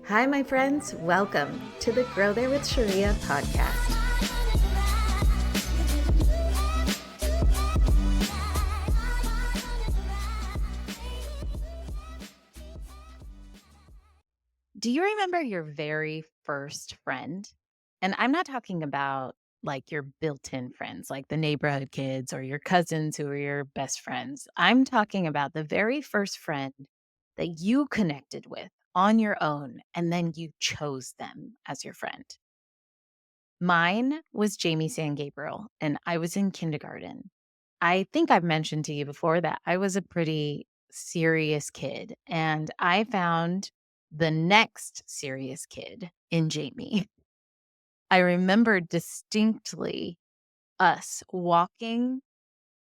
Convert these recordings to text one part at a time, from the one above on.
Hi, my friends. Welcome to the Grow There with Cheria podcast. Do you remember your very first friend? And I'm not talking about like your built in friends, like the neighborhood kids or your cousins who are your best friends. I'm talking about the very first friend that you connected with on your own and then you chose them as your friend. Mine was Jamie San Gabriel, and I was in kindergarten. I think I've mentioned to you before that I was a pretty serious kid, and I found the next serious kid in Jamie. I remember distinctly us walking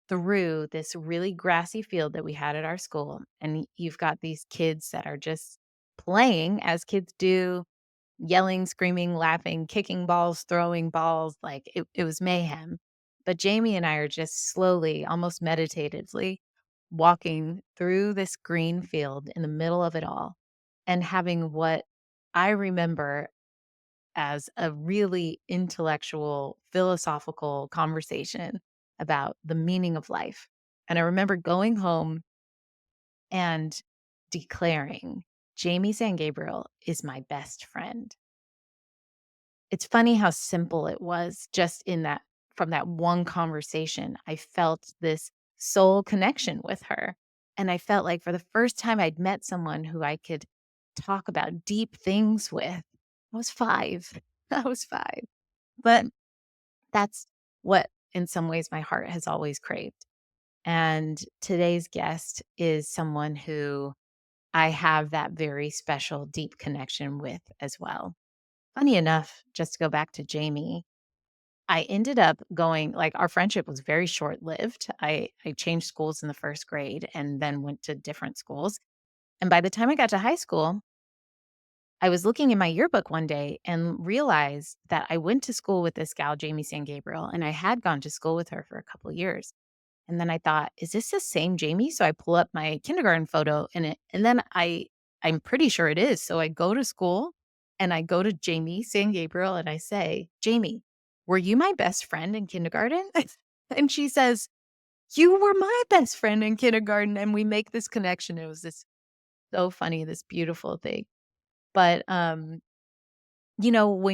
through this really grassy field that we had at our school, and you've got these kids that are just playing as kids do, yelling, screaming, laughing, kicking balls, throwing balls, like it was mayhem. But Jamie and I are just slowly, almost meditatively walking through this green field in the middle of it all and having what I remember as a really intellectual, philosophical conversation about the meaning of life. And I remember going home and declaring, Jamie San Gabriel is my best friend. It's funny how simple it was just in that from that one conversation. I felt this soul connection with her. And I felt like for the first time I'd met someone who I could talk about deep things with. I was 5. I was 5. But that's what in some ways my heart has always craved. And today's guest is someone who I have that very special deep connection with as well. Funny enough, just to go back to Jamie, I ended up going like, our friendship was very short-lived. I changed schools in the 1st grade and then went to different schools, and by the time I got to high school, I was looking in my yearbook one day and realized that I went to school with this gal, Jamie San Gabriel, and I had gone to school with her for a couple years, and then I thought, "Is this the same Jamie?" So I pull up my kindergarten photo and then I'm pretty sure it is. So I go to school and I go to Jamie San Gabriel and I say, "Jamie, were you my best friend in kindergarten?" And she says, "You were my best friend in kindergarten." And we make this connection. It was this so funny, this beautiful thing. But when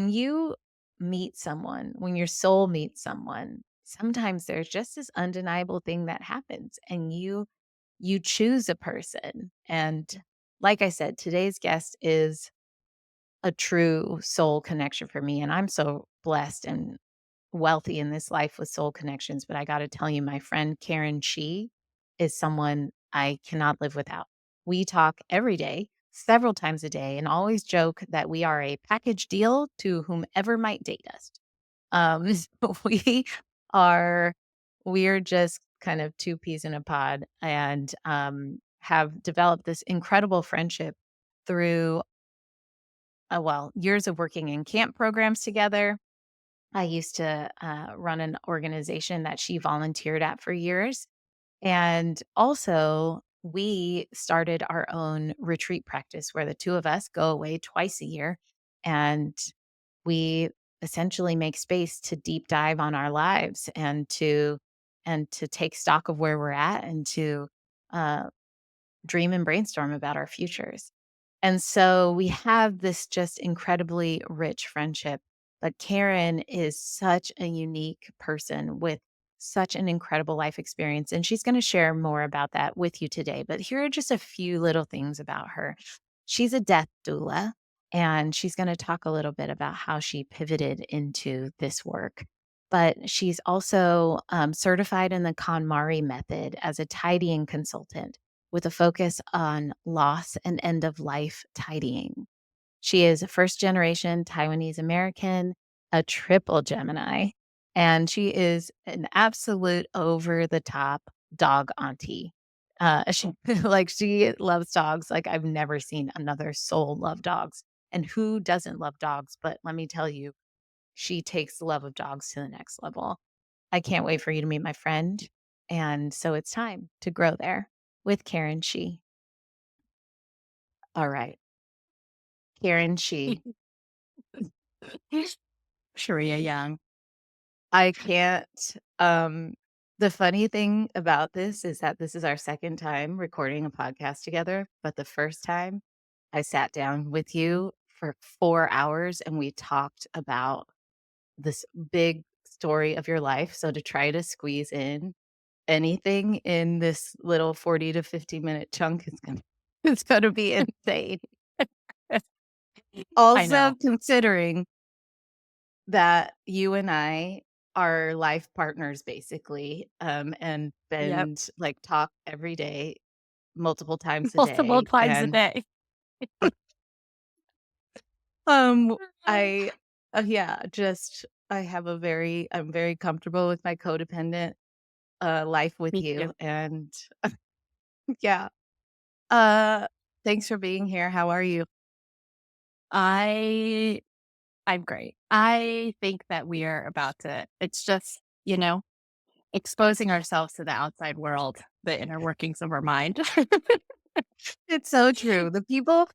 you meet someone, when your soul meets someone, sometimes there's just this undeniable thing that happens and you choose a person. And like I said, today's guest is a true soul connection for me. And I'm so blessed and wealthy in this life with soul connections. But I got to tell you, my friend Karen Shih is someone I cannot live without. We talk every day, several times a day, and always joke that we are a package deal to whomever might date us. So are we're just kind of two peas in a pod and have developed this incredible friendship through years of working in camp programs together. I used to run an organization that she volunteered at for years. And also, we started our own retreat practice where the two of us go away twice a year and we essentially make space to deep dive on our lives and to take stock of where we're at and to uh, dream and brainstorm about our futures. And so we have this just incredibly rich friendship. But Karen is such a unique person with such an incredible life experience. And she's going to share more about that with you today. But here are just a few little things about her. She's a death doula, and she's going to talk a little bit about how she pivoted into this work. But she's also certified in the KonMari method as a tidying consultant with a focus on loss and end of life tidying. She is a first generation Taiwanese American, a triple Gemini, and she is an absolute over the top dog auntie. She she loves dogs like I've never seen another soul love dogs. And who doesn't love dogs? But let me tell you, she takes the love of dogs to the next level. I can't wait for you to meet my friend. And so it's time to grow there with Karen Shih. All right. Karen Shih. Cheria Young. I can't, the funny thing about this is that this is our second time recording a podcast together, but the first time I sat down with you for 4 hours and we talked about this big story of your life, so to try to squeeze in anything in this little 40 to 50-minute chunk is gonna it's gonna be insane. I Also, know. considering that you and I are life partners basically, and Yep. bend like, talk every day, multiple times a Multiple day, times a and, day. um, I yeah, just I have I'm very comfortable with my codependent, life with Me too. you, and yeah. Uh, Thanks for being here. How are you? I I'm great. I think that we are about to it's just, exposing ourselves to the outside world, the inner workings of our mind. It's so true. The people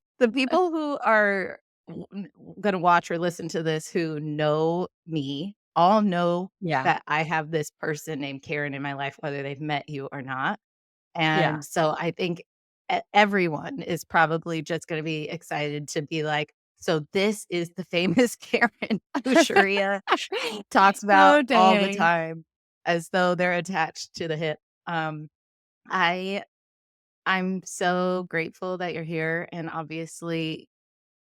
who are gonna watch or listen to this who know me all know Yeah. that I have this person named Karen in my life, whether they've met you or not. Yeah. And so I think everyone is probably just gonna be excited to be like, so this is the famous Karen who Sharia talks about Oh, all the dang. time as though they're attached to the hip. Um, I I'm so grateful that you're here. And obviously,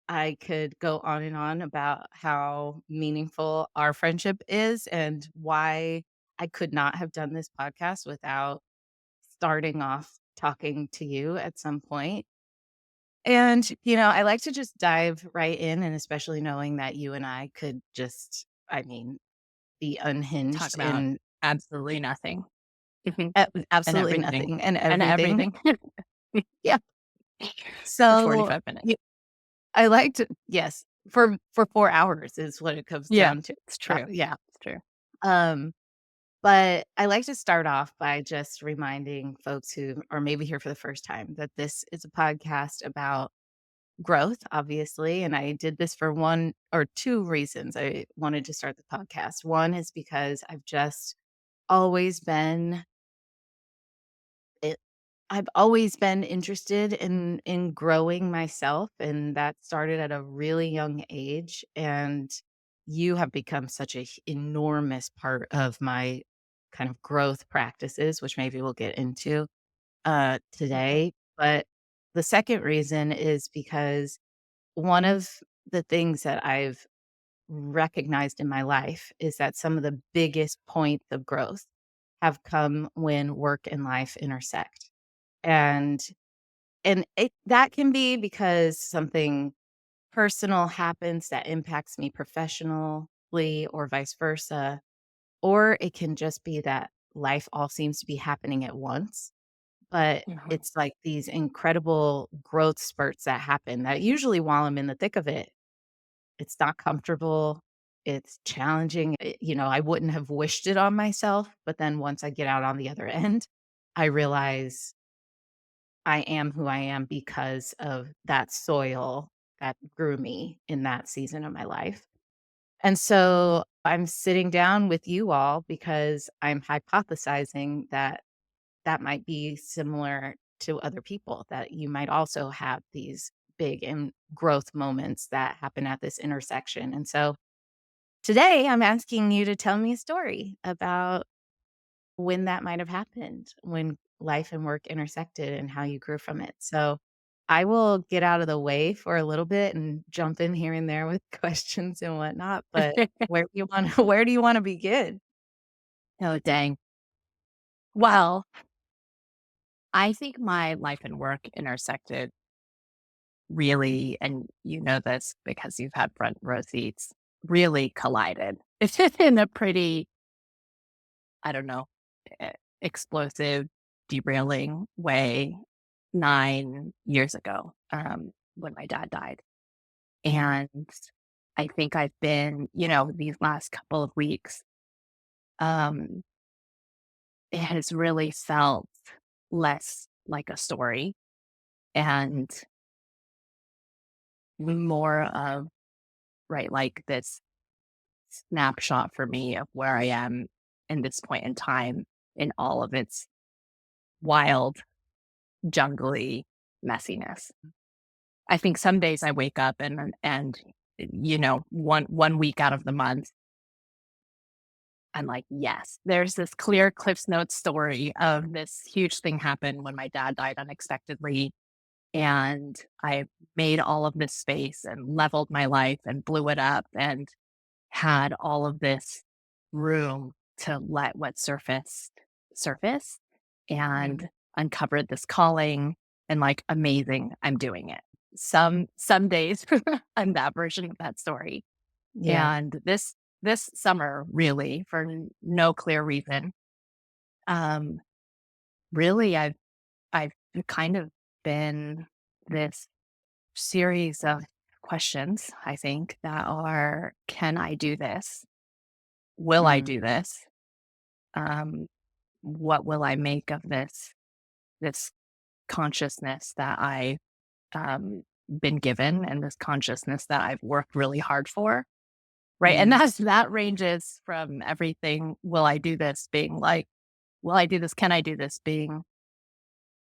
I could go on and on about how meaningful our friendship is and why I could not have done this podcast without starting off talking to you at some point. And, I like to just dive right in, and especially knowing that you and I could just, I mean, be Talk unhinged about in absolutely nothing. Mhm. And absolutely everything. nothing and And everything. everything Yeah. for So, 45 minutes. I like to yes, for 4 hours is what it comes Yeah. down to. It's true. Yeah, It's true. um, but I like to start off by just reminding folks who are maybe here for the first time that this is a podcast about growth, obviously, and I did this for 1 or 2 reasons I wanted to start the podcast. One is because I've just always been it I've always been interested in growing myself, and that started at a really young age, and you have become such a enormous part of my kind of growth practices, which maybe we'll get into, Okay. today. But the second reason is because one of the things that I've recognized in my life is that some of the biggest points of growth have come when work and life intersect. And it that can be because something personal happens that impacts me professionally or vice versa, or it can just be that life all seems to be happening at once. But Mhm. it's like these incredible growth spurts that happen that usually while I'm in the thick of it, it's not comfortable, it's challenging. I wouldn't have wished it on myself, but then once I get out on the other end, I realize I am who I am because of that soil that grew me in that season of my life. And so I'm sitting down with you all because I'm hypothesizing that that might be similar to other people, that you might also have these big and growth moments that happen at this intersection. And so today I'm asking you to tell me a story about when that might have happened, when life and work intersected and how you grew from it. So I will get out of the way for a little bit and jump in here and there with questions and whatnot. But where do you want where do you want to begin? Oh, dang. Well, I think my life and work intersected really, and you know this because you've had front row seats, really collided. It's just in a pretty, I don't know, explosive, derailing way 9 years ago, when my dad died. And I think I've been, these last couple of weeks, um, it has really felt less like a story and more of, right, like this snapshot for me of where I am in this point in time in all of its wild, jungly messiness. I think some days I wake up and one week out of the month, I'm like, yes, there's this clear Cliff's Notes story of this huge thing happened when my dad died unexpectedly. And I made all of this space and leveled my life and blew it up and had all of this room to let what surface Mhm. and uncovered this calling and like amazing, I'm doing it. Some days I'm that version of that story. Yeah. And this summer, really, for no clear reason, um, really I've kind of been this series of questions, I think, that are, can I do this? Will I Mm. do this? Um, what will I make of this consciousness that I been given and this consciousness that I've worked really hard for? Right. And Mm. that ranges from everything, will I do this being like, will I do this? Can I do this being,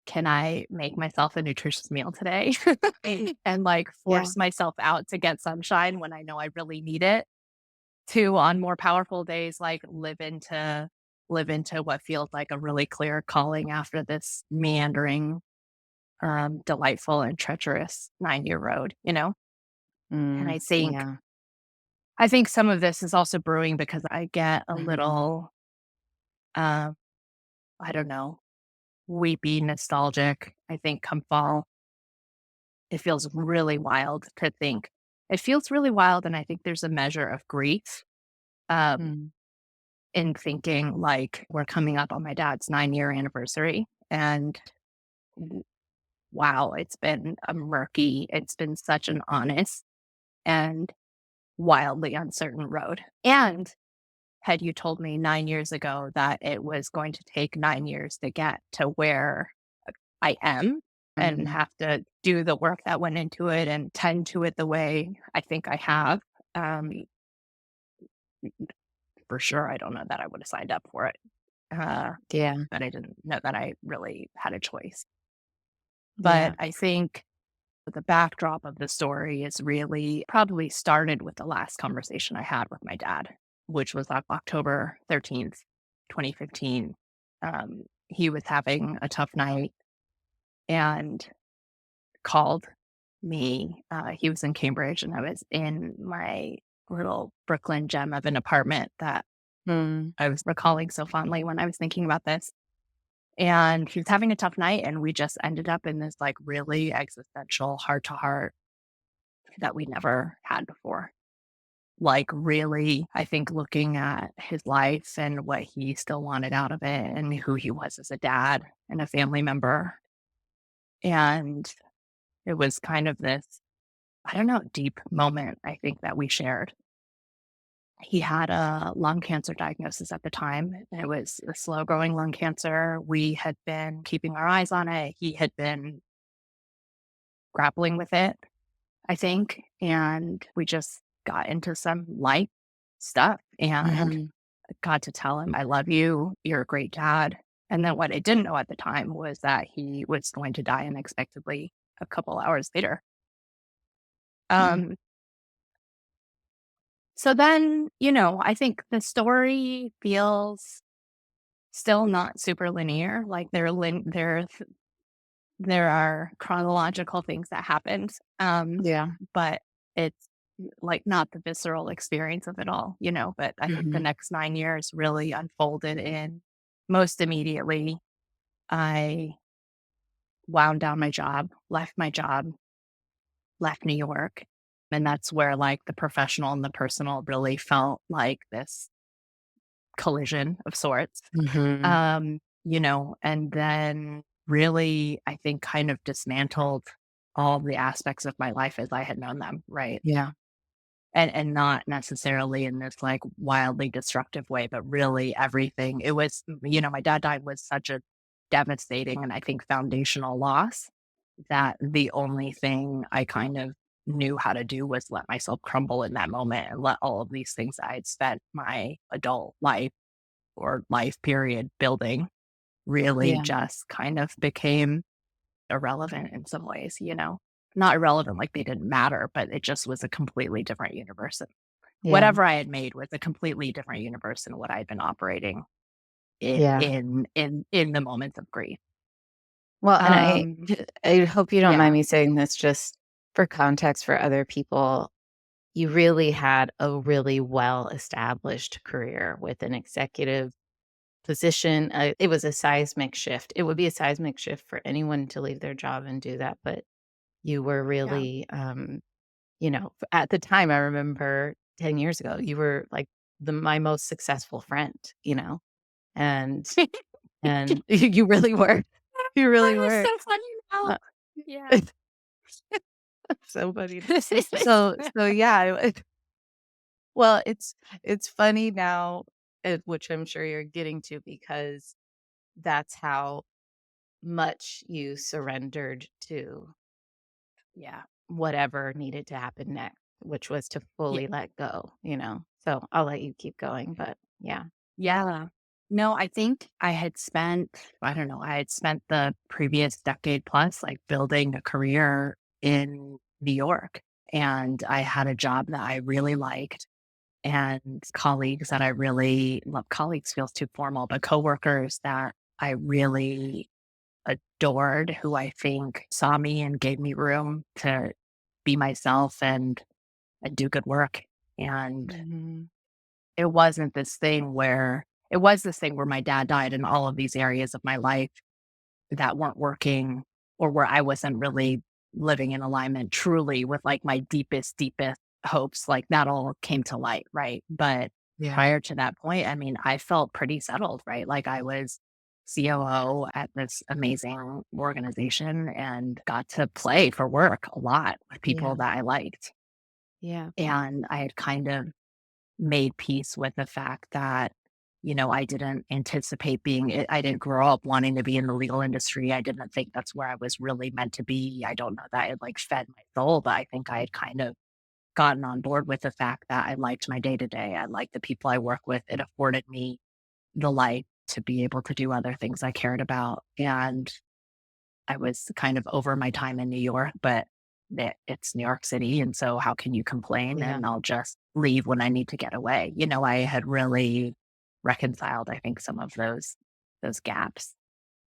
can I make myself a nutritious meal today? And like Yeah. force myself out to get sunshine when I know I really need it, to on more powerful days, like live into what feels like a really clear calling after this meandering, delightful and treacherous 9-year road, you know? And Mm. Yeah. I think some of this is also brewing because I get a Mhm. little, uh, I don't know, weepy, nostalgic. I think come fall, it feels really wild to think. It feels really wild, and I think there's a measure of grief, um, Mm. in thinking, like, we're coming up on my dad's 9-year anniversary, and w wow, it's been such an honest and wildly uncertain road. And had you told me 9 years ago that it was going to take 9 years to get to where I am and Mhm. have to do the work that went into it and tend to it the way I think I have, um, for sure, I don't know that I would have signed up for it, uh, Yeah. but I didn't know that I really had a choice. But Yeah. I think the backdrop of the story is really probably started with the last conversation I had with my dad, which was on October 13th, 2015. He was having a tough night and called me. He was in Cambridge and I was in my little Brooklyn gem of an apartment that Mm. I was recalling so fondly when I was thinking about this. And he was having a tough night, and we just ended up in this like really existential heart to heart that we never had before. Like, really, I think looking at his life and what he still wanted out of it and who he was as a dad and a family member. And it was kind of this, I don't know, deep moment, I think, that we shared. He had a lung cancer diagnosis at the time. It was a slow growing lung cancer. We had been keeping our eyes on it. He had been grappling with it, I think. And we just got into some light stuff and Mhm. got to tell him, I love you. You're a great dad. And then what I didn't know at the time was that he was going to die unexpectedly a couple hours later. Mm. Um, so then, I think the story feels still not super linear. Like there are chronological things that happened, Yeah. but it's like not the visceral experience of it all, But I think the Mhm. next 9 years really unfolded in most immediately. I wound down my job, left New York. And that's where like the professional and the personal really felt like this collision of sorts. Mhm. And then really, I think kind of dismantled all the aspects of my life as I had known them, right? Yeah. And not necessarily in this like wildly destructive way, but really everything. It was, my dad died was such a devastating and I think foundational loss that the only thing I kind of knew how to do was let myself crumble in that moment and let all of these things I had spent my adult life or life period building really Yeah. just kind of became irrelevant in some ways, you know? Not irrelevant, like they didn't matter, but it just was a completely different universe. Yeah. Whatever I had made was a completely different universe than what I'd been operating Yeah. in the moments of grief. Well, and Um, I hope you don't mind yeah, me saying this just for context for other people. You really had a really well-established career with an executive position. It was a seismic shift. It would be a seismic shift for anyone to leave their job and do that, but you were yeah. really, at the time, I remember 10 years ago, you were like my most successful friend, and you really were. You really That is were. so funny now. Uh, Yeah. so funny. So yeah, well, it's funny now, which I'm sure you're getting to because that's how much you surrendered to Yeah. whatever needed to happen next, which was to Yeah. fully let go. So I'll let you keep going, but yeah. Yeah. No, I think I don't know, I had spent the previous decade plus like building a career in New York. And I had a job that I really liked and colleagues that I really love. Colleagues feels too formal, but coworkers that I really adored, who I think saw me and gave me room to be myself and do good work. And Mhm. it was this thing where my dad died in all of these areas of my life that weren't working or where I wasn't really living in alignment truly with like my deepest hopes. Like that all came to light. Right. But Yeah. prior to that point, I mean, I felt pretty settled, right? Like I was COO at this amazing organization and got to play for work a lot with Yeah. people that I liked. Yeah. And I had kind of made peace with the fact that, I didn't anticipate I didn't grow up wanting to be in the legal industry. I didn't think that's where I was really meant to be. I don't know that it like fed my soul, but I think I had kind of gotten on board with the fact that I liked my day to day. I liked the people I work with. It afforded me the life to be able to do other things I cared about. And I was kind of over my time in New York, but it's New York City. And so how can you complain? Yeah. And I'll just leave when I need to get away. I had really reconciled, I think, some of those gaps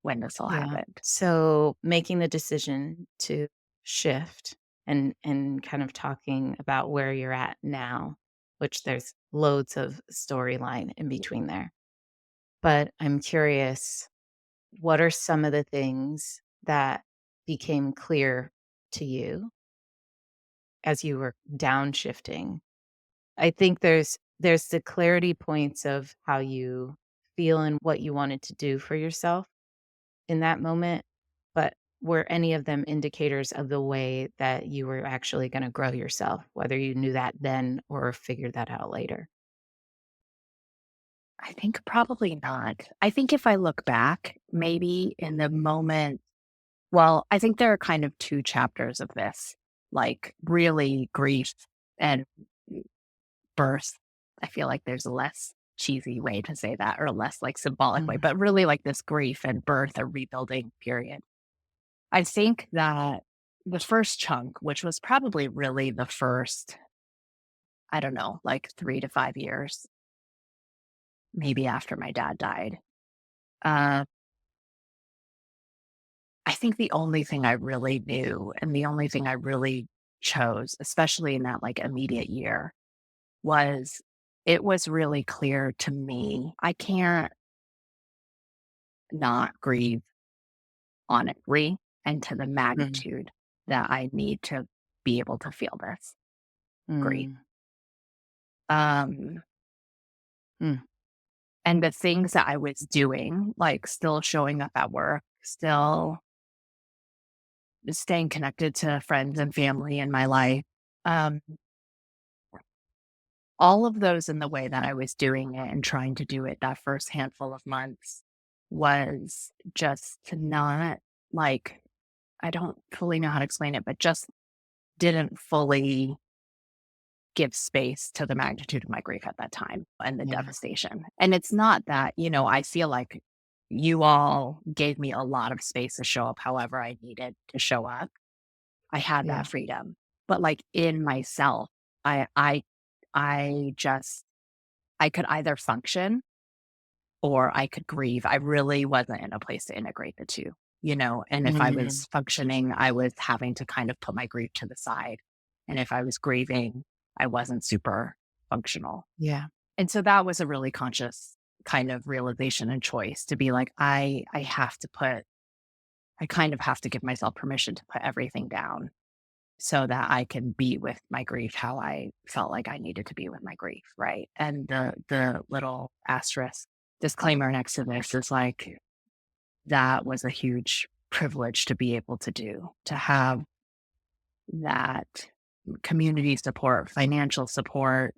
when this all Yeah. happened. So making the decision to shift and kind of talking about where you're at now, which there's loads of storyline in between there. But I'm curious, what are some of the things that became clear to you as you were downshifting? I think there's the clarity points of how you feel and what you wanted to do for yourself in that moment, but were any of them indicators of the way that you were actually gonna grow yourself, whether you knew that then or figured that out later? I think probably not. I think if I look back, maybe in the moment, well, I think there are kind of two chapters of this, like really grief and birth. I feel like there's a less cheesy way to say that or a less like symbolic way, Mhm, but really like this grief and birth, a rebuilding period. I think that the first chunk, which was probably really the first, I don't know, like 3 to 5 years, maybe after my dad died. Uh, I think the only thing I really knew and the only thing I really chose, especially in that like immediate year, was it was really clear to me I can't not grieve honestly and to the mhm, magnitude that I need to be able to feel this grief. mm, Um, mm, and the things that I was doing, like still showing up at work, still staying connected to friends and family in my life, um, all of those in the way that I was doing it and trying to do it that first handful of months was just to not like, I don't fully know how to explain it, but just didn't fully give space to the magnitude of my grief at that time and the Yeah. devastation. And it's not that, I feel like you all gave me a lot of space to show up however I needed to show up. I had Yeah. that freedom. But like in myself, I just I could either function or I could grieve. I really wasn't in a place to integrate the two, and if I Mhm. was functioning, I was having to kind of put my grief to the side. And if I was grieving, I wasn't super functional. Yeah. And so that was a really conscious kind of realization and choice to be like, I kind of have to give myself permission to put everything down so that I can be with my grief how I felt like I needed to be with my grief. Right. And the little asterisk disclaimer next to this is like, that was a huge privilege to be able to do, to have that community support, financial support,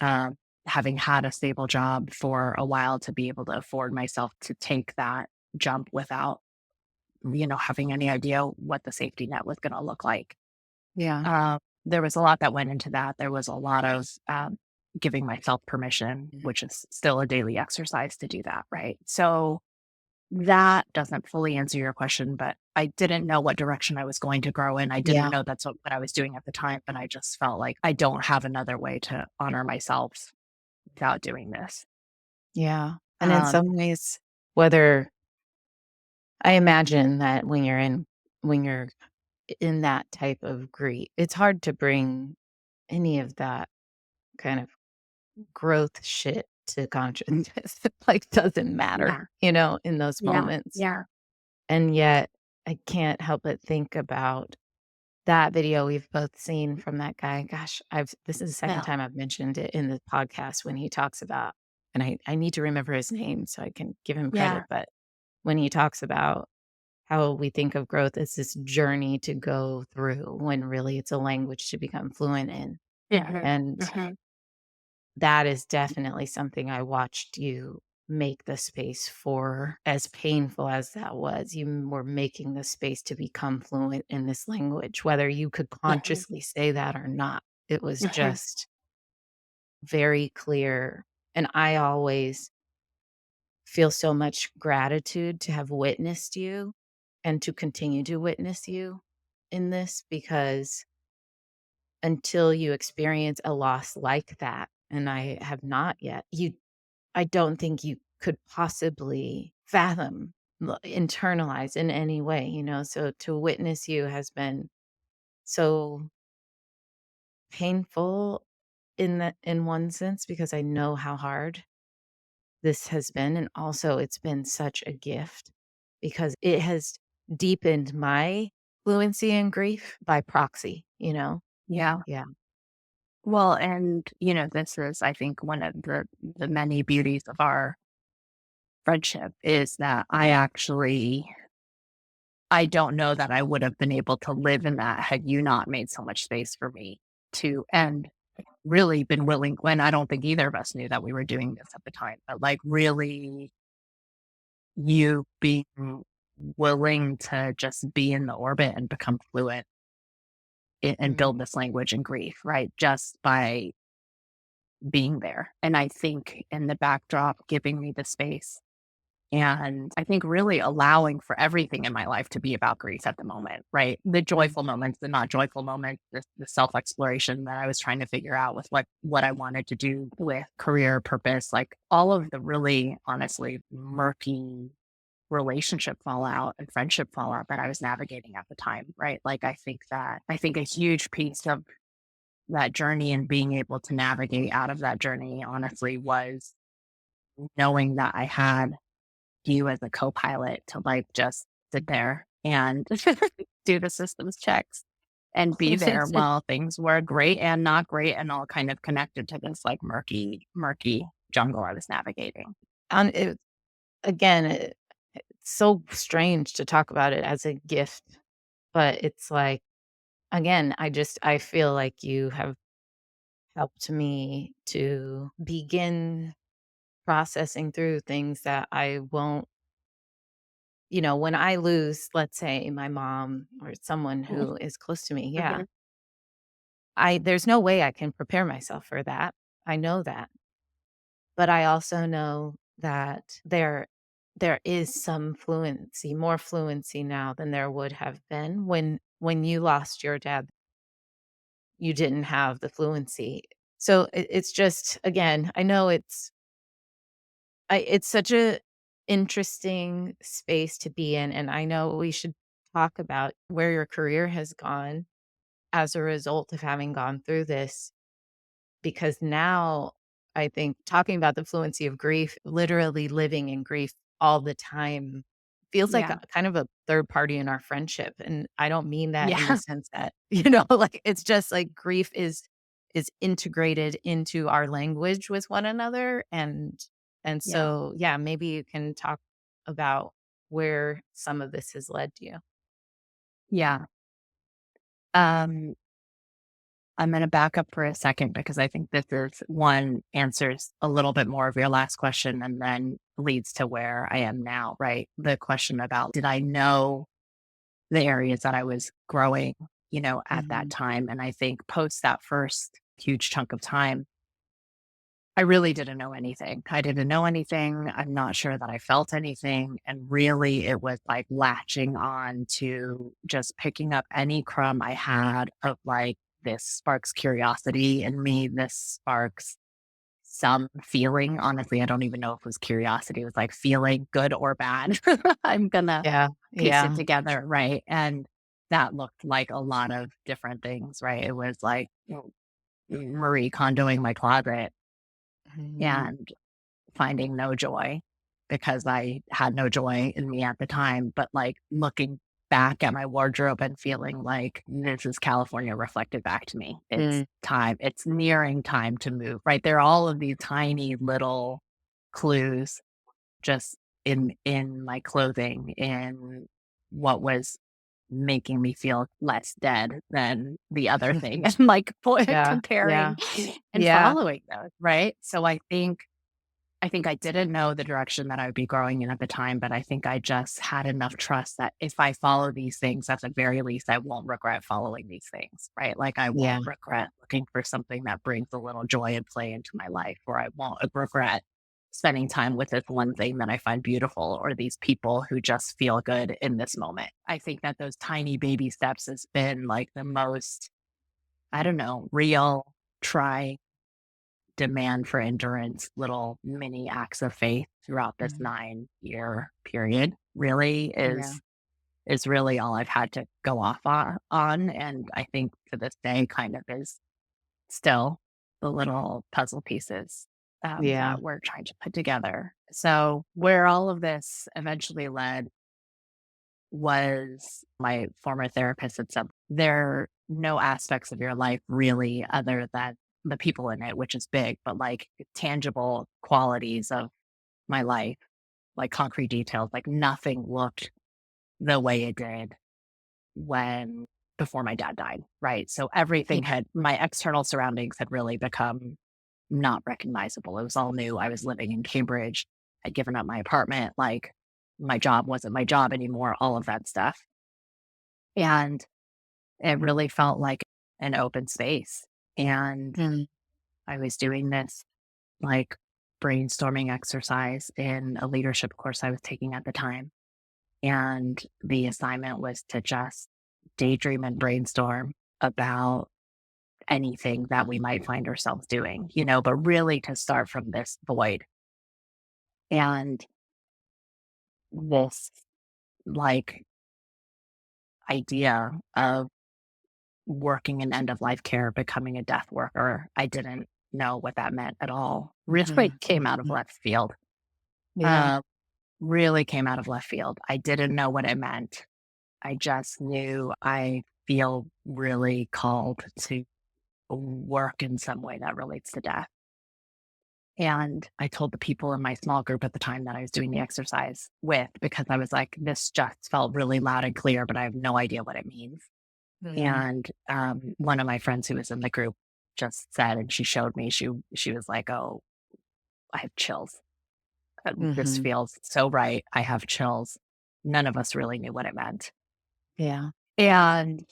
um, having had a stable job for a while to be able to afford myself to take that jump without, having any idea what the safety net was going to look like. Yeah. There was a lot that went into that. There was a lot of giving myself permission, Mhm. which is still a daily exercise to do that. Right. So, that doesn't fully answer your question, but I didn't know what direction I was going to grow in. I didn't Yeah. know that's what I was doing at the time, but I just felt like I don't have another way to honor myself without doing this. Yeah. And in Um, some ways, whether I imagine that when you're in that type of grief, it's hard to bring any of that kind of growth shit to consciousness. It, like, doesn't matter, yeah, in those yeah, moments. yeah, And yet, I can't help but think about that video we've both seen from that guy. Gosh, I've this is the second yeah, time I've mentioned it in the podcast when he talks about, and I need to remember his name so I can give him yeah, credit, but when he talks about how we think of growth as this journey to go through when really it's a language to become fluent in. yeah, And mhm, that is definitely something I watched you make the space for. As painful as that was, you were making the space to become fluent in this language, whether you could mhm, consciously say that or not. It was mhm, just very clear. And I always feel so much gratitude to have witnessed you and to continue to witness you in this, because until you experience a loss like that, and I have not yet, I don't think you could possibly fathom, internalize in any way, so to witness you has been so painful in one sense, because I know how hard this has been, and also it's been such a gift because it has deepened my fluency in grief by proxy, yeah. Yeah. Well, and this is, I think, one of the many beauties of our friendship is that I don't know that I would have been able to live in that had you not made so much space for me to, and really been willing, when I don't think either of us knew that we were doing this at the time, but like really you being willing to just be in the orbit and become fluent and Mm. build this language and grief, right? Just by being there. And I think in the backdrop, giving me the space. And I think really allowing for everything in my life to be about grief at the moment, right? The Mm. joyful moments, the not joyful moments, the self exploration that I was trying to figure out with what I wanted to do with career purpose, like all of the really honestly murky relationship fallout and friendship fallout that I was navigating at the time, right? Like I think a huge piece of that journey and being able to navigate out of that journey honestly was knowing that I had you as a co-pilot to like just sit there and do the systems checks and be there while things were great and not great and all kind of connected to this like murky jungle I was navigating. And again, it's so strange to talk about it as a gift, but it's like, again, I feel like you have helped me to begin processing through things that I won't, when I lose, let's say, my mom or someone Mhm, who is close to me, yeah, mhm, I there's no way I can prepare myself for that. I know that. But I also know that there is some fluency, more fluency now than there would have been when you lost your dad, you didn't have the fluency. So it's just again, I know it's such a interesting space to be in, and I know we should talk about where your career has gone as a result of having gone through this. Because now I think talking about the fluency of grief, literally living in grief all the time feels like Yeah. a kind of a third party in our friendship, and I don't mean that in the Yeah. sense that, like, it's just like grief is integrated into our language with one another, and Yeah. so, yeah, maybe you can talk about where some of this has led you. Yeah. Um, I'm going to back up for a second because I think this is one answers a little bit more of your last question and then leads to where I am now, right? The question about did I know the areas that I was growing, at that Mhm. time? And I think post that first huge chunk of time, I really didn't know anything. I didn't know anything. I'm not sure that I felt anything. And really, it was like latching on to just picking up any crumb I had of like, this sparks curiosity in me. This sparks some feeling. Honestly, I don't even know if it was curiosity. It was like feeling good or bad. I'm going to Yeah, piece it yeah. together. Right. And that looked like a lot of different things. Right. It was like Marie Kondoing my closet Mhm. and finding no joy because I had no joy in me at the time, but, like, looking back at my wardrobe and feeling like this is California reflected back to me. It's Mm, time. It's nearing time to move, right? There are all of these tiny little clues just in my clothing, in what was making me feel less dead than the other thing, and, like, yeah, comparing yeah, and yeah, following those, right? So I think I didn't know the direction that I would be growing in at the time, but I think I just had enough trust that if I follow these things, at the very least, I won't regret following these things, right? Like I yeah. won't regret looking for something that brings a little joy and play into my life, or I won't regret spending time with this one thing that I find beautiful, or these people who just feel good in this moment. I think that those tiny baby steps has been like the most, I don't know, real try demand for endurance, little mini acts of faith throughout this Mhm. 9-year period really Yeah, is really all I've had to go off on. And I think to this day kind of is still the little puzzle pieces yeah. that we're trying to put together. So where all of this eventually led was my former therapist had said, there are no aspects of your life really other than the people in it, which is big, but like tangible qualities of my life, like concrete details, like nothing looked the way it did when before my dad died. Right. So Yeah, everything had my external surroundings had really become not recognizable. It was all new. I was living in Cambridge. I'd given up my apartment. Like my job wasn't my job anymore, all of that stuff. And it really felt like an open space. And mm, I was doing this like brainstorming exercise in a leadership course I was taking at the time. And the assignment was to just daydream and brainstorm about anything that we might find ourselves doing, but really to start from this void. And this like idea of working in end of life care, becoming a death worker. I didn't know what that meant at all. Really mhm, came out of mhm. left field. Yeah, Uh, really came out of left field. I didn't know what it meant. I just knew I feel really called to work in some way that relates to death. And I told the people in my small group at the time that I was doing the exercise with, because I was like, this just felt really loud and clear, but I have no idea what it means. mhm, And, one of my friends who was in the group just said, and she showed me, she was like, "Oh, I have chills. This mhm. feels so right. I have chills." None of us really knew what it meant. Yeah, And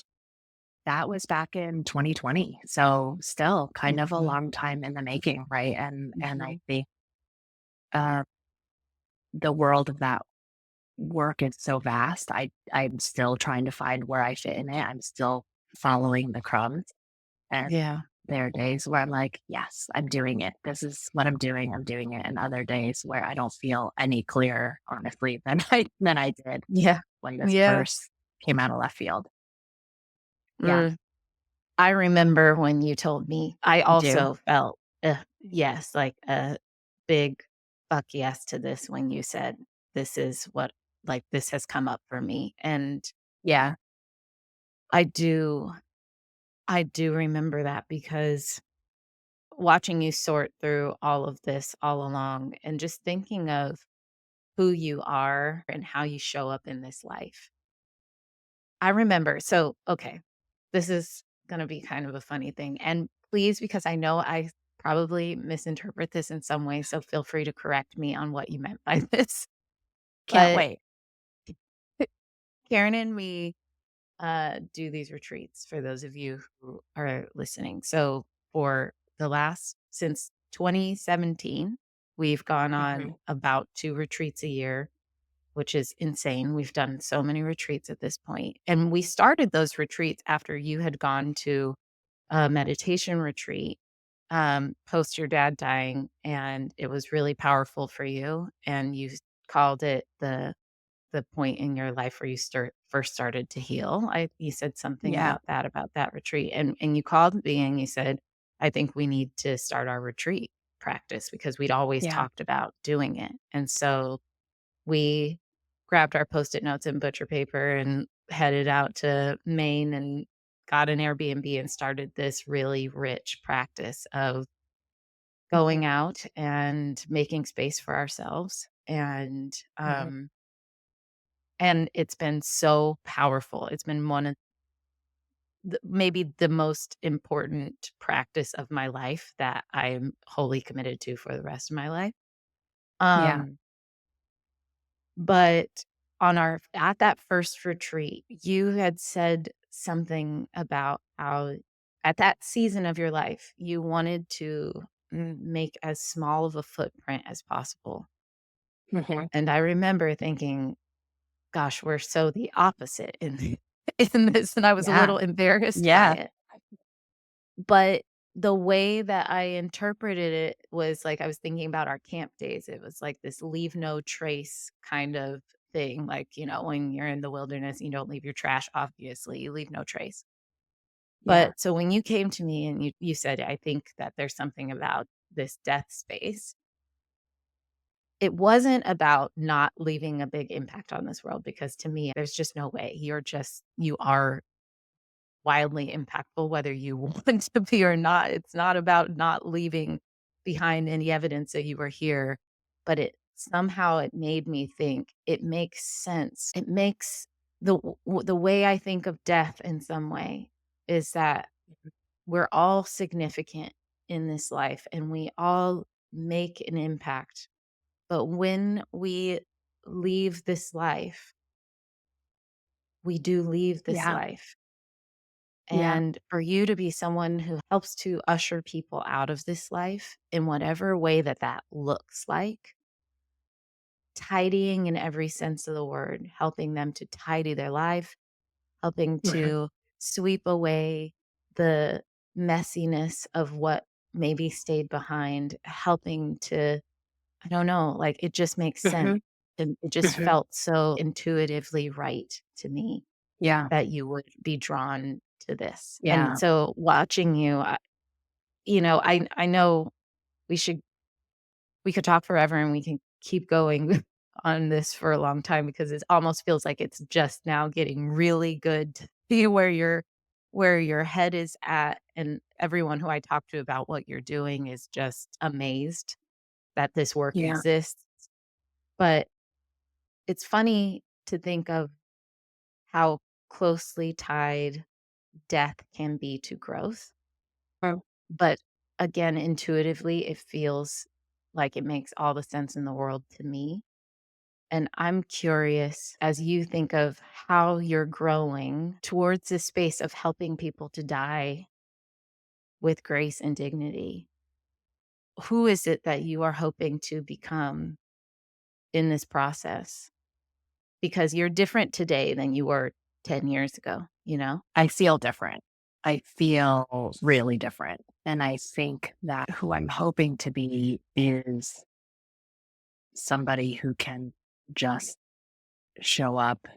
that was back in 2020. So still kind of a Mhm, long time in the making, right? And I mhm. think uh, the world of that work is so vast. I'm still trying to find where I fit in it. I'm still following the crumbs. And Yeah, there are days where I'm like, yes, I'm doing it. This is what I'm doing. I'm doing it. And other days where I don't feel any clearer, honestly, than I did yeah, when this yeah. verse came out of left field. Yeah, Mm. I remember when you told me, I you do. also felt, yes, like a big fuck yes to this when you said, "This is what like, this has come up for me," and Yeah. I do I do remember that because watching you sort through all of this all along and just thinking of who you are and how you show up in this life. I remember okay, this is gonna be kind of a funny thing, and please, because I know I probably misinterpret this in some way, so feel free to correct me on what you meant by this. Can't But wait. Karen and me, do these retreats for those of you who are listening. So for the last since 2017, we've gone on Hmm. about 2 retreats a year, which is insane. We've done so many retreats at this point, and we started those retreats after you had gone to a meditation retreat, post your dad dying, and it was really powerful for you, and you called it the point in your life where you first started to heal. You said something Yeah. about that retreat, and you called me and you said, "I think we need to start our retreat practice," because we'd always Yeah. talked about doing it, and so we grabbed our Post-it notes and butcher paper and headed out to Maine and got an Airbnb and started this really rich practice of going Hmm. out and making space for ourselves, Hmm. and it's been so powerful. It's been one of maybe the most important practice of my life that I am wholly committed to for the rest of my life. Yeah. Um But on our at that first retreat, you had said something about how at that season of your life, you wanted to make as small of a footprint as possible. Hmm. And I remember thinking, gosh, we're so the opposite in in this, and I was a Yeah. little embarrassed by Yeah. it. But the way that I interpreted it was like I was thinking about our camp days. It was like this leave no trace kind of thing. Like, when you're in the wilderness, you don't leave your trash, obviously, you leave no trace. Yeah. But so when you came to me and you said, I think that there's something about this death space, it wasn't about not leaving a big impact on this world because to me, there's just no way. You are wildly impactful whether you want to be or not. It's not about not leaving behind any evidence that you were here, but it made me think it makes sense. It makes the way I think of death in some way is that we're all significant in this life and we all make an impact. But when we leave this life, we do leave this Yeah. life. Yeah. And for you to be someone who helps to usher people out of this life in whatever way that that looks like, tidying in every sense of the word, helping them to tidy their life, helping Hmm. to sweep away the messiness of what maybe stayed behind, helping to, I don't know, like it just makes sense. Hmm. It just Hmm. felt so intuitively right to me Yeah. that you would be drawn to this. And Yeah. so watching you, I know we should we could talk forever and we can keep going on this for a long time because it almost feels like it's just now getting really good to see where your head is at, and everyone who I talk to about what you're doing is just amazed that this work Yeah. exists. But it's funny to think of how closely tied death can be to growth. Oh, But again, intuitively, it feels like it makes all the sense in the world to me. And I'm curious, as you think of how you're growing towards this space of helping people to die with grace and dignity, who is it that you are hoping to become in this process? Because you're different today than you were 10 years ago, you know? I feel different. I feel really different. And I think that who I'm hoping to be is somebody who can just show up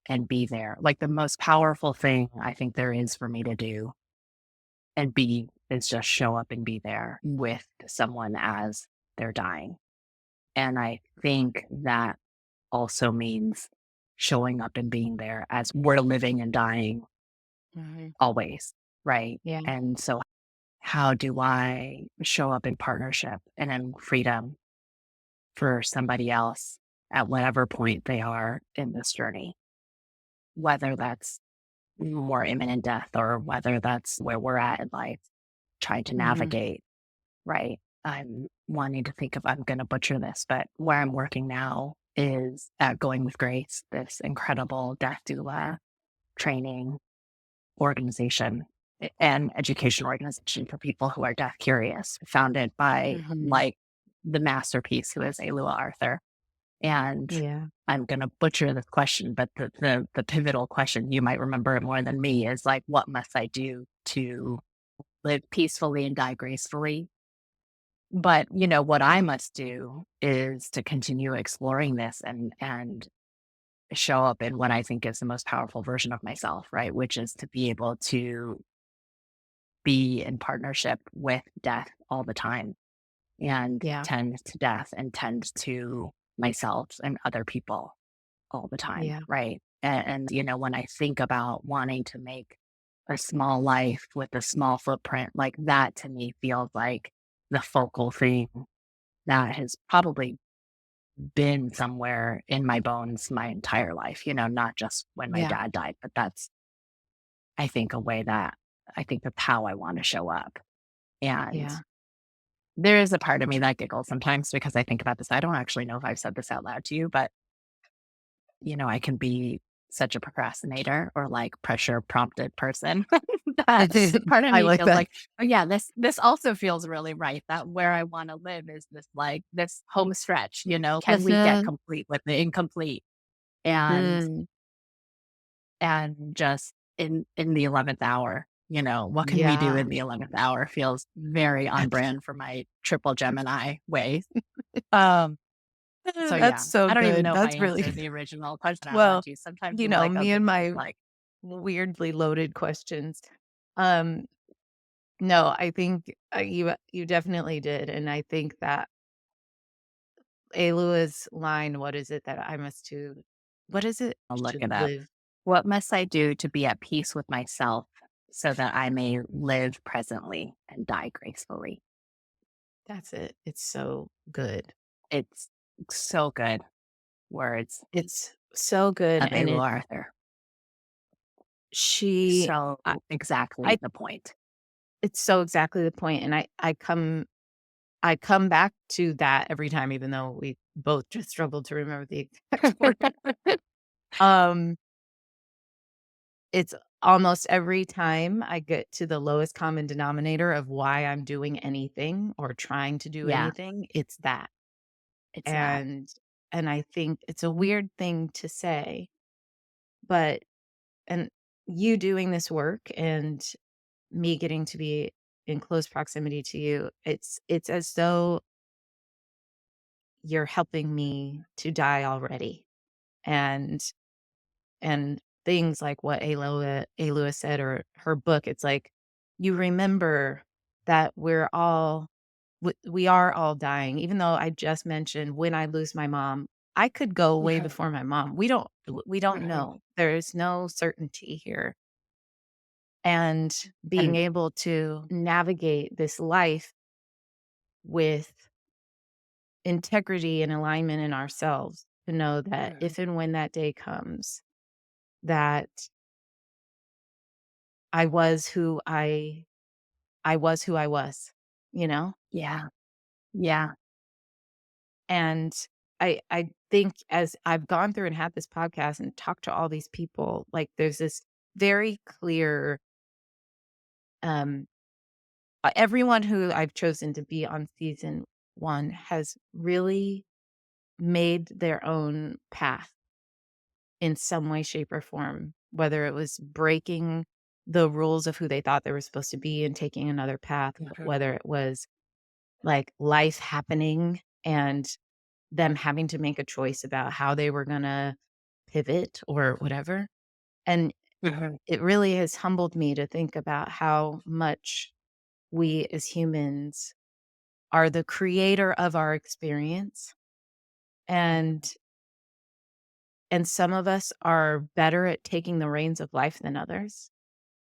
and be there. Like the most powerful thing I think there is for me to do and be is just show up and be there with someone as they're dying. And I think that also means showing up and being there as we're living and dying Mhm. always. Right. Yeah. And so, how do I show up in partnership and in freedom for somebody else at whatever point they are in this journey, whether that's more imminent death or whether that's where we're at in life, trying to Mhm. navigate, right? I'm wanting to think of, I'm going to butcher this, but where I'm working now is at Going with Grace, this incredible death doula training organization and education organization for people who are death curious, founded by Mhm. like the masterpiece who is Alua Arthur. And Yeah. I'm gonna butcher this question, but the pivotal question, you might remember it more than me, is like, what must I do to live peacefully and die gracefully? But you know, what I must do is to continue exploring this and show up in what I think is the most powerful version of myself, right? Which is to be able to be in partnership with death all the time and Yeah. tend to death and tend to myself and other people all the time, Yeah. right? And you know, when I think about wanting to make a small life with a small footprint, like that to me feels like the focal thing that has probably been somewhere in my bones my entire life, you know, not just when my Yeah. dad died, but that's, I think, a way that I think that's how I want to show up. And Yeah. there is a part of me that giggles sometimes because I think about this. I don't actually know if I've said this out loud to you, but you know, I can be such a procrastinator or like pressure prompted person that part of I me like feels that. like, oh yeah, this also feels really right. That where I want to live is this like this home stretch, you know, can we get Mhm. complete with the incomplete? And Mm. just in the 11th hour, you know, what can we do Yeah. in the 11th hour feels very on Abs brand for my triple Gemini ways. Um So, That's yeah, so I don't even good. know if I That's really answered the original question out loud well, to you. Sometimes you I'm know, like, "Oh, me this and is my like." weirdly loaded questions. Um, no, I think, you definitely did, and I think that Alua's line, "What is it that I must to" what is it? I'll look "Should it up. live" What must I do to be at peace with myself so that I may live presently and die gracefully? that's it. It's so good. It's so good. Words It's so good, of and Elu Arthur. she So I exactly I the point. it's so exactly the point, and I come back to that every time, even though we both just struggled to remember the exact word. Um, it's almost every time I get to the lowest common denominator of why I'm doing anything or trying to do Yeah, anything, it's that. it's that. And and I think it's a weird thing to say, but and you doing this work and me getting to be in close proximity to you, it's as though you're helping me to die already. And and things like what A. Lewis said or her book, it's like, you remember that we are all dying. Even though I just mentioned when I lose my mom, I could go way Mhm, before my mom. We don't mhm. know. There's no certainty here. And being And able to navigate this life with integrity and alignment in ourselves to know that mhm. if and when that day comes, that I was who I was who I was, you know? Yeah, yeah, And I think as I've gone through and had this podcast and talked to all these people, like, there's this very clear, um everyone who I've chosen to be on season 1 has really made their own path in some way, shape, or form, whether it was breaking the rules of who they thought they were supposed to be and taking another path, Mhm, whether it was, like, life happening and them having to make a choice about how they were gonna pivot or whatever, and mhm, it really has humbled me to think about how much we as humans are the creator of our experience, mhm, and some of us are better at taking the reins of life than others,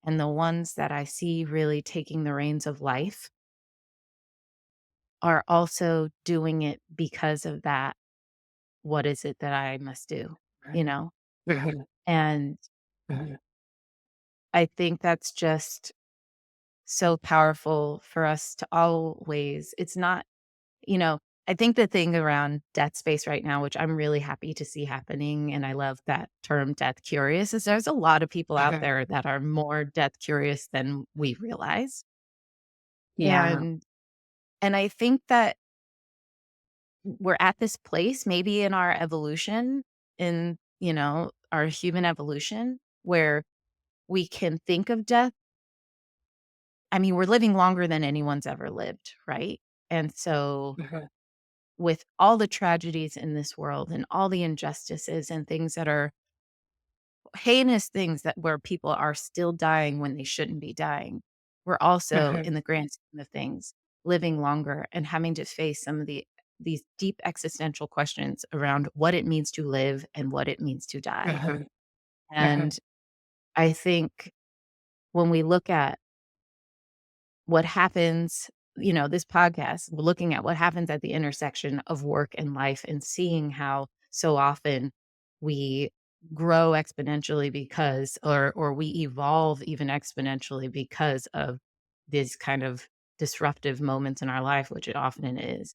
and the ones that I see really taking the reins of life are also doing it because of that, "What is it that I must do?" You know? mhm, And mhm. I think that's just so powerful for us to always it's not you know, I think the thing around death space right now, which I'm really happy to see happening, and I love that term death curious, is there's a lot of people out Mhm. there that are more death curious than we realize. Yeah. And I think that we're at this place maybe in our evolution, in, our human evolution, where we can think of death. I mean, we're living longer than anyone's ever lived, right? And so Mhm, with all the tragedies in this world and all the injustices and things that are heinous things that where people are still dying when they shouldn't be dying, we're also, mhm, in the grand scheme of things, living longer and having to face some of these deep existential questions around what it means to live and what it means to die. mhm, mhm. And I think when we look at what happens, this podcast, we're looking at what happens at the intersection of work and life and seeing how so often we grow exponentially because or we evolve even exponentially because of these kind of disruptive moments in our life, which it often is.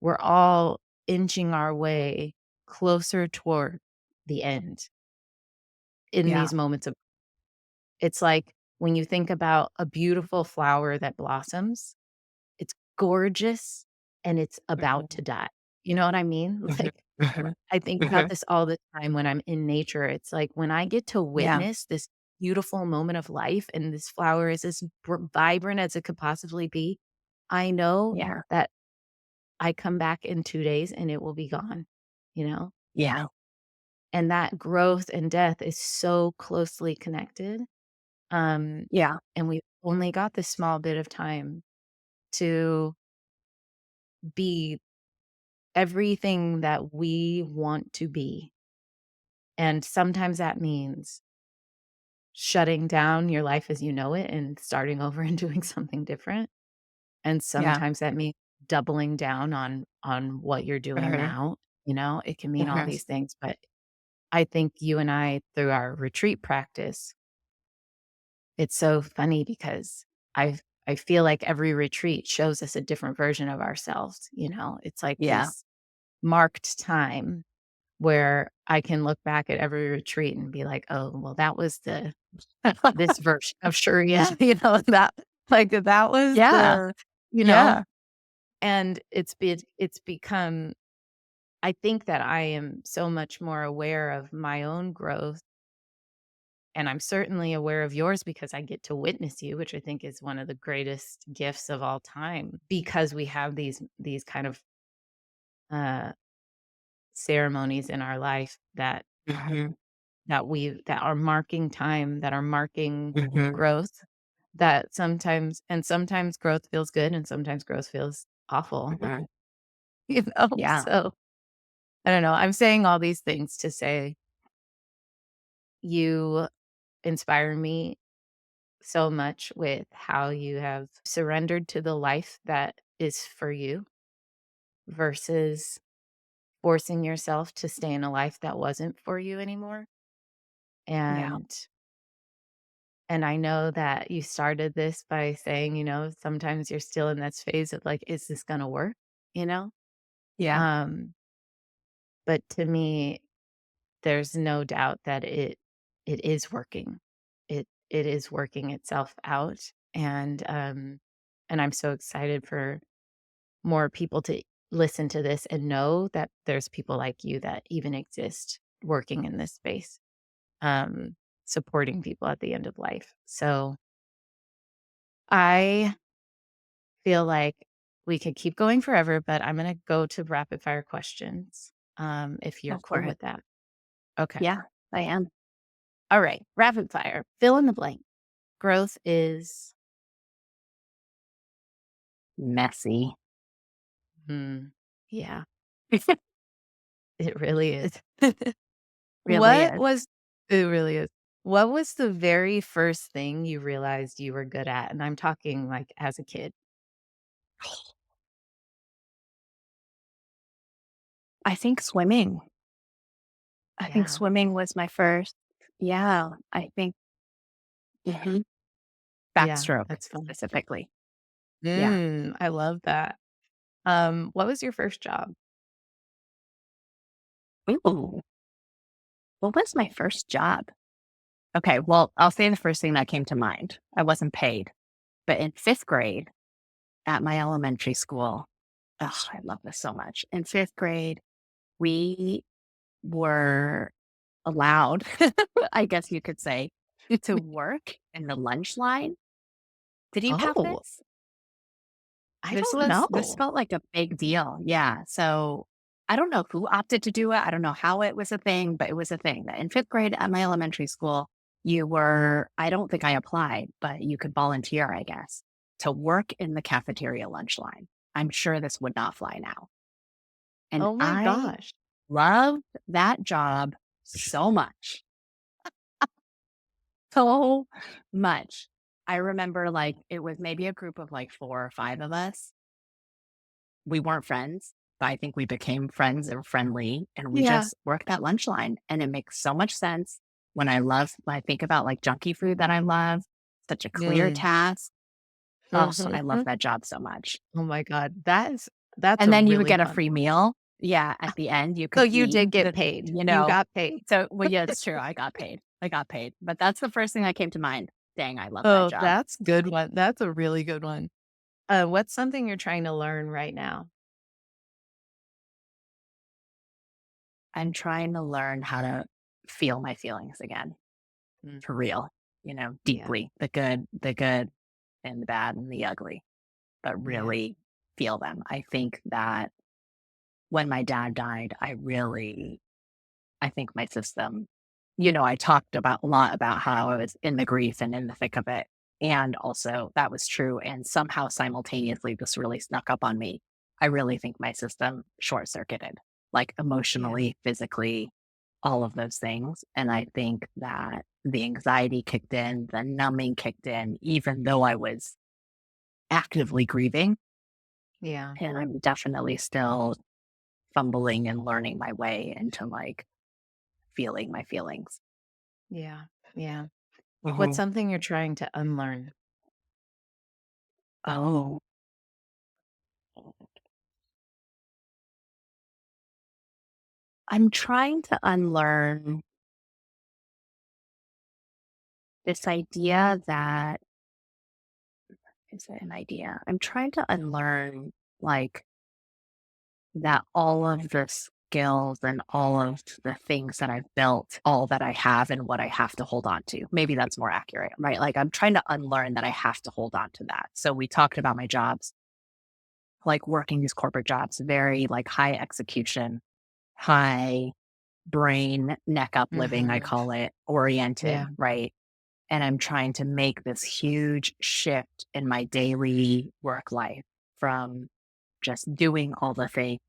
We're all inching our way closer toward the end in Yeah. these moments of it's like when you think about a beautiful flower that blossoms, it's gorgeous and it's about Mhm, to die. You know what I mean? mhm, Like, mhm, I think about mhm. this all the time when I'm in nature. It's like when I get to Yeah. witness this beautiful moment of life and this flower is as vibrant as it could possibly be, I know Yeah. that I come back in 2 days and it will be gone, you know? Yeah. And that growth and death is so closely connected. Um, Yeah. and we've only got this small bit of time to be everything that we want to be. And sometimes that means shutting down your life as you know it and starting over and doing something different. And Yeah. sometimes that means doubling down on what you're doing Mhm, now. It can mean all mhm. these things. But I think you and I, through our retreat practice, it's so funny because I feel like every retreat shows us a different version of ourselves. It's like Yeah. this marked time where I can look back at every retreat and be like, "Oh, well, that was this version of Sharia," that was Yeah. the you know, Yeah. and it's become I think that I am so much more aware of my own growth, and I'm certainly aware of yours because I get to witness you, which I think is one of the greatest gifts of all time because we have these kind of, uh, ceremonies in our life Mhm, that are marking time, that are marking mhm, growth, that sometimes growth feels good and sometimes growth feels awful, mhm. you know? Yeah. So, I don't know, I'm saying all these things to say you inspire me so much with how you have surrendered to the life that is for you versus forcing yourself to stay in a life that wasn't for you anymore, Yeah. and I know that you started this by saying, sometimes you're still in this phase of like, is this gonna work? You know? Yeah. Um, But to me, there's no doubt that it is working. It is working itself out, and I'm so excited for more people to listen to this and know that there's people like you that even exist working in this space, um, supporting people at the end of life. So I feel like we could keep going forever, but I'm gonna go to rapid fire questions, if you're Go for cool it. with that. Okay. Yeah, I am. All right. Rapid fire. Fill in the blank. Growth is Messy. yeah, it really is. Really What is. was it really is. What was the very first thing you realized you were good at? And I'm talking like as a kid. I think swimming. I think Yeah. swimming was my first. Yeah, I think mhm, Yeah, backstroke that's fun. specifically. Yeah. I love that. What was your first job? Ooh, what was my first job? Okay, well, I'll say the first thing that came to mind. I wasn't paid, but in 5th grade at my elementary school, oh, I love this so much. In 5th grade, we were allowed, I guess you could say, to work in the lunch line. Did you have Oh, this? I This don't was this know. felt like a big deal. Yeah. So I don't know who opted to do it. I don't know how it was a thing, but it was a thing that in 5th grade at my elementary school, you were, I don't think I applied, but you could volunteer, I guess, to work in the cafeteria lunch line. I'm sure this would not fly now. And Oh my I gosh. loved that job so much. So much. I remember like it was maybe a group of like 4 or 5 of us. We weren't friends, but I think we became friends or friendly, and we Yeah. just worked that lunch line, and it makes so much sense when I think about, like, junky food that I love, such a clear Mm. task. Oh, so I love Mhm. that job so much. Oh my god. That's And a then you would really get a fun free meal. Yeah, at the end, you so could you eat did get the paid. You got paid. so well, yeah, it's true, I got paid. I got paid, but that's the first thing that came to mind. Dang, I love that Oh, job. that's good one. That's a really good one. What's something you're trying to learn right now? I'm trying to learn how to feel my feelings again, Mm, for real, yeah, deeply, the good and the bad and the ugly, but yeah, really feel them. I think that when my dad died, I think my system, I talked about a lot about how I was in the grief and in the thick of it. And also that was true. And somehow simultaneously, this really snuck up on me. I really think my system short circuited, like yeah, emotionally, physically, all of those things. And I think that the anxiety kicked in, the numbing kicked in, even though I was actively grieving. yeah, And I'm definitely still fumbling and learning my way into like feeling my feelings. yeah, yeah. What's Mhm. something you're trying to unlearn? Oh, I'm trying to unlearn this idea that is it an idea? I'm trying to unlearn like that all of the skills and all of the things that I've built, all that I have and what I have to hold on to. Maybe that's more accurate, right? Like I'm trying to unlearn that I have to hold on to that. So we talked about my jobs, like working these corporate jobs, very like high execution, high brain, neck up living, I Mhm. call it, oriented, Yeah, right? And I'm trying to make this huge shift in my daily work life from just doing all the things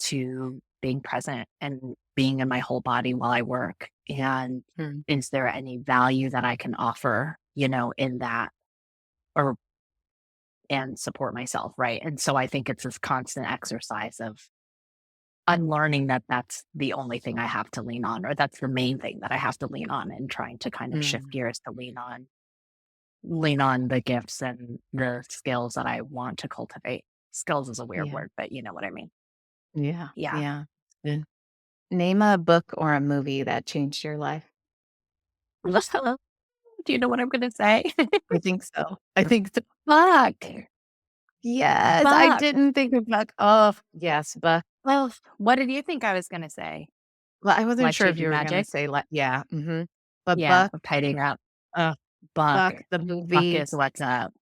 to being present and being in my whole body while I work. And mm, is there any value that I can offer, in that or and support myself, right? And so I think it's this constant exercise of unlearning that that's the only thing I have to lean on, or that's the main thing that I have to lean on, and trying to kind of shift mm, gears to lean on the gifts and the skills that I want to cultivate. Skills is a weird yeah, word, but you know what I mean. yeah, Yeah. yeah. question. Name a book or a movie that changed your life. Hello. Do you know what I'm going to say? I think so. I think so. Fuck. Yes, I Fuck. didn't think of Buck. Oh, yes, Buck. Well, what did you think I was going to say? Well, I wasn't Life sure if changing you were gonna magic? say yeah, mhm. But Yeah. Buck, Of tidying up. uh, Buck. Buck, the Buck movie, is what's up,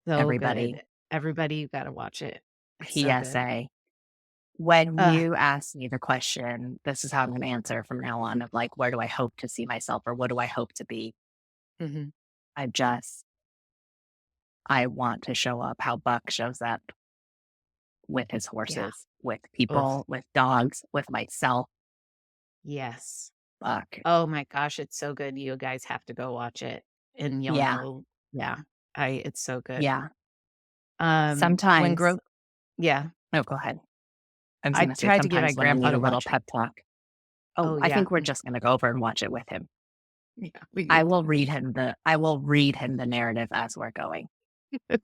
so everybody. good. Everybody, you gotta watch it. It's so good. PSA. When Ugh, you ask me the question, this is how I'm going to answer from now on of like, where do I hope to see myself or what do I hope to be? mhm. I just, I want to show up how Buck shows up with his Yeah. horses, with Ugh, people, with dogs, with myself. yes. Buck. Oh my gosh, it's so good. You guys have to go watch it, and you'll Yeah. know. Yeah, it's so good. Yeah. When Sometimes, growth yeah, no, go ahead. I was I going to say tried to get my sometimes when I grandpa need a to little watch it. pep talk. Oh, Oh, I yeah. think we're just going to go over and watch it with him. Yeah, we need I will read him the narrative as we're going. to.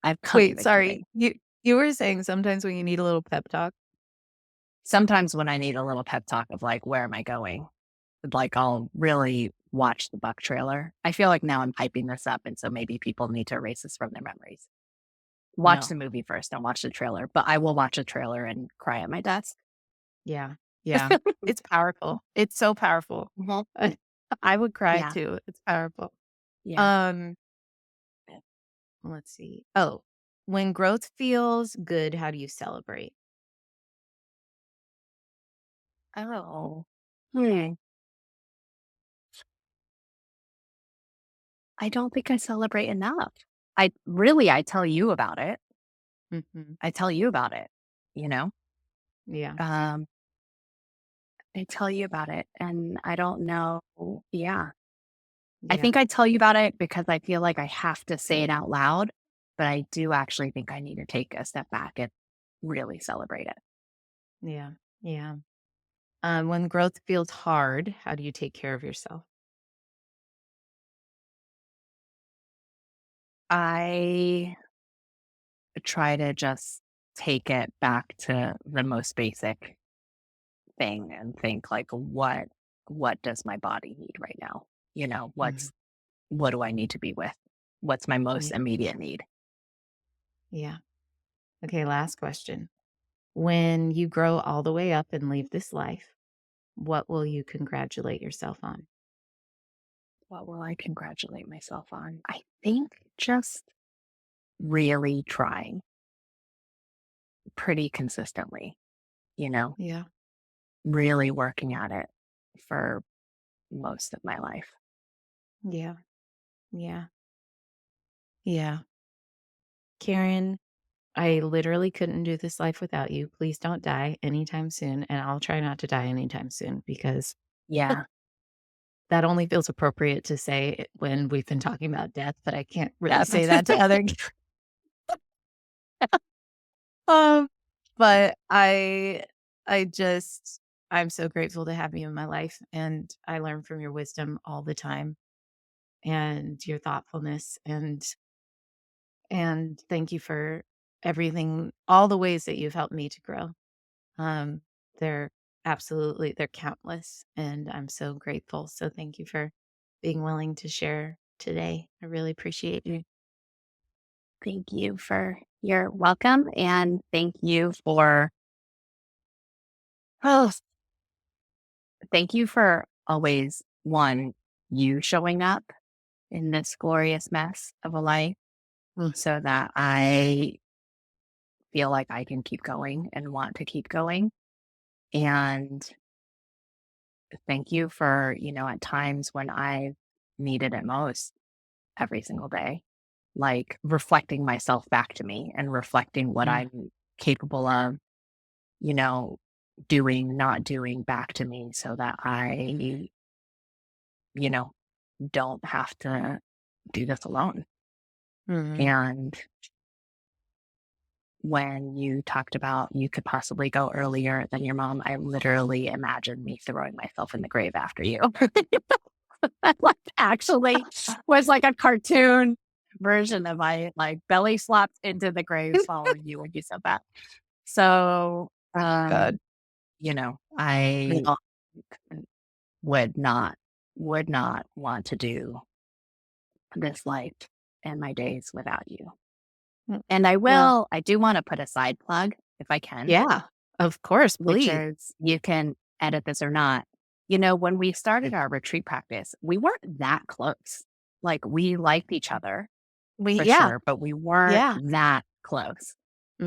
I'm not Wait, even sorry. kidding. You were saying sometimes when you need a little pep talk? Sometimes when I need a little pep talk of like, where am I going? Like, I'll really watch the Buck trailer. I feel like now I'm hyping this up. And so maybe people need to erase this from their memories. Watch the No. movie first, don't watch the trailer. But I will watch the trailer and cry at my desk. Yeah. Yeah. It's powerful. It's so powerful. Mhm. I would cry Yeah. too. It's powerful. Yeah. Um, let's see. Oh, when growth feels good, how do you celebrate? Oh. Hmm. I don't think I celebrate enough. I tell you about it. Mhm. I tell you about it, you know? Yeah. Um, I tell you about it and I don't know. Yeah. I Yeah. think I tell you about it because I feel like I have to say it out loud, but I do actually think I need to take a step back and really celebrate it. Yeah. Yeah. When growth feels hard, how do you take care of yourself? I try to just take it back to the most basic thing and think like what does my body need right now? You know, Mhm. what do I need to be with? What's my most Yeah. immediate need? Yeah. Okay, last question. When you grow all the way up and leave this life, what will you congratulate yourself on? What will I congratulate myself on? I think just really trying pretty consistently, you know, Yeah. really working at it for most of my life. Yeah. Yeah. Yeah. Karen, I literally couldn't do this life without you. Please don't die anytime soon. And I'll try not to die anytime soon because Yeah. that only feels appropriate to say it when we've been talking about death, but I can't really Death. say that to other. um, but I just, I'm so grateful to have you in my life. And I learn from your wisdom all the time and your thoughtfulness. And thank you for everything, all the ways that you've helped me to grow. Um, they're they're countless, and I'm so grateful. So thank you for being willing to share today. I really appreciate you. Thank you for your welcome and thank you for oh, thank you for always one you showing up in this glorious mess of a life Mm, so that I feel like I can keep going and want to keep going. And thank you for, you know, at times when I needed it most every single day, like reflecting myself back to me and reflecting what mm, I'm capable of, you know, doing, not doing back to me so that I, you know, don't have to do this alone. mhm, And when you talked about you could possibly go earlier than your mom, I literally imagined me throwing myself in the grave after you. That like actually was like a cartoon version of my like belly slapped into the grave following you when you said that. So Um, God. I Yeah. would not would not want to do this life and my days without you. Mm, And well, I do want to put a side plug if I can, yeah, of course, which please. is you can edit this or not. When we started our retreat practice, we weren't that close. Like we liked each other We for yeah, sure, but we weren't yeah. that close.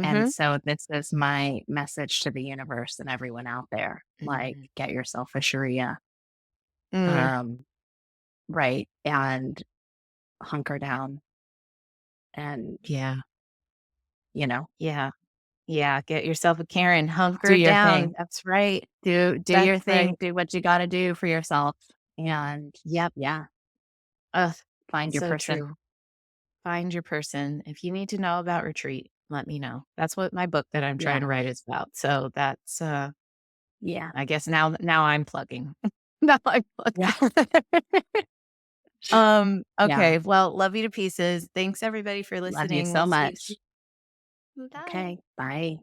And Mhm. so this is my message to the universe and everyone out there. Like, Mhm. get yourself a Sharia. Mm, Um, right. And hunker down and, yeah, you know, yeah, yeah, get yourself a Karen, do hunker your down, thing. that's right, Do that's your right. thing. Do what you gotta do for yourself. And Yep, yeah, ugh, find your so person. true. Find your person. If you need to know about retreat, let me know. That's what my book that I'm trying Yeah. to write is about, so that's, Yeah. I guess now I'm plugging. Now I'm Yeah. plugging. Yeah. Okay, well, love you to pieces. Thanks everybody for Love you listening. We'll so see much. you. Bye. Okay. Bye.